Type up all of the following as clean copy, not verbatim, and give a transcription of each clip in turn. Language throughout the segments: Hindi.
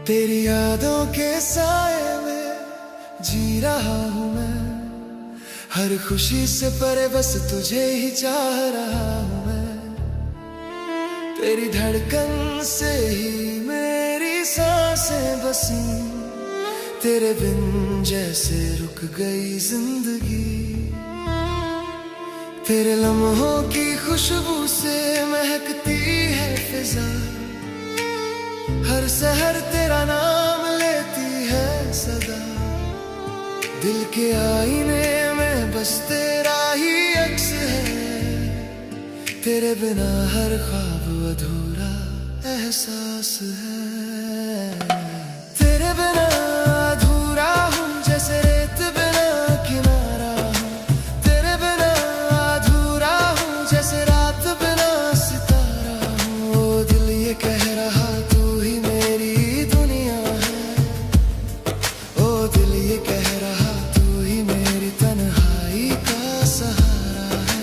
तेरी यादों के साए में जी रहा हूँ मैं, हर खुशी से परे बस तुझे ही चाह रहा हूँ मैं। तेरी धड़कन से ही मेरी सांसें बसी, तेरे बिन जैसे रुक गई जिंदगी। तेरे लम्हों की खुशबू से महकती है फिजा, हर सहर तेरा नाम लेती है सदा। दिल के आईने में बस तेरा ही अक्स है, तेरे बिना हर ख्वाब अधूरा एहसास है। तेरे बिना अधूरा हूँ जैसे रेत बिना किनारा हूँ, तेरे बिना अधूरा हूँ जैसे रात बिना सितारा हूँ। ओ दिल ये कह रहा तू ही मेरी दुनिया है, ओ दिल ये कह रहा तू ही मेरी तन्हाई का सहारा है।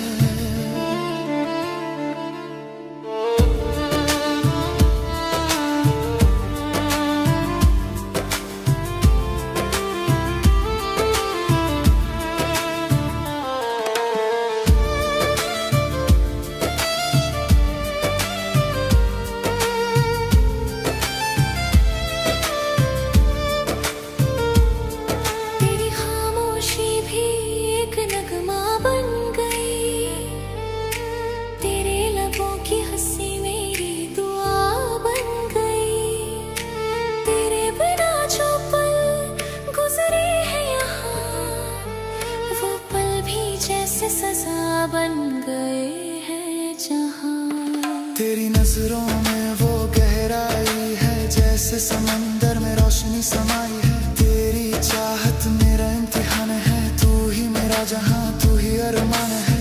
सजा बन गए हैं जहां। तेरी नजरों में वो गहराई है जैसे समंदर में रोशनी समाई है। तेरी चाहत मेरा इम्तिहान है, तू ही मेरा जहां, तू ही अरमान है।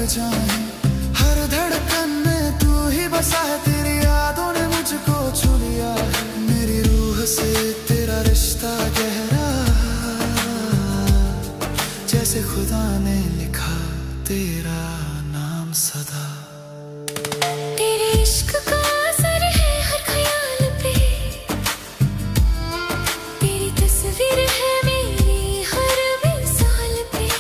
जाए हर धड़कन में तू ही बसा है, तेरी यादों ने मुझको छू लिया है। मेरी रूह से तेरा रिश्ता गहरा, जैसे खुदा ने लिखा तेरा नाम सदा। तेरे इश्क का असर है हर ख्याल पे, तेरी तस्वीर है मेरी हर मिसाल पे।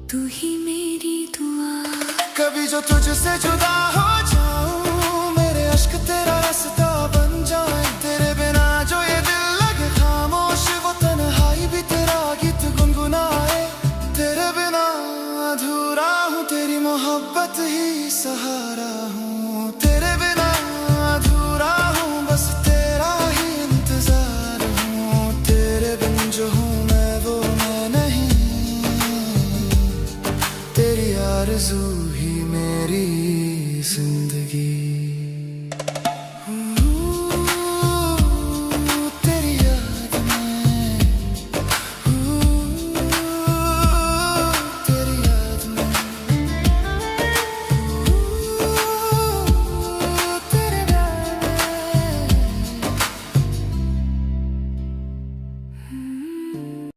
तू ही मेरी दुआ, कभी जो तुझसे जुदा हो जाऊं, मेरे अश्क तेरा रास्ता बन जाए। तेरे बिना जो ये दिल लगे खामोश, वो तन्हाई भी तेरा गीत गुनगुनाए। तेरे बिना अधूरा हूँ, तेरी मोहब्बत ही सहारा हूँ। तेरे बिना अधूरा हूँ, बस तेरा ही इंतजार हूँ। तेरे बिन जो हूँ मैं वो मैं नहीं, तेरी आरज़ू ही मेरी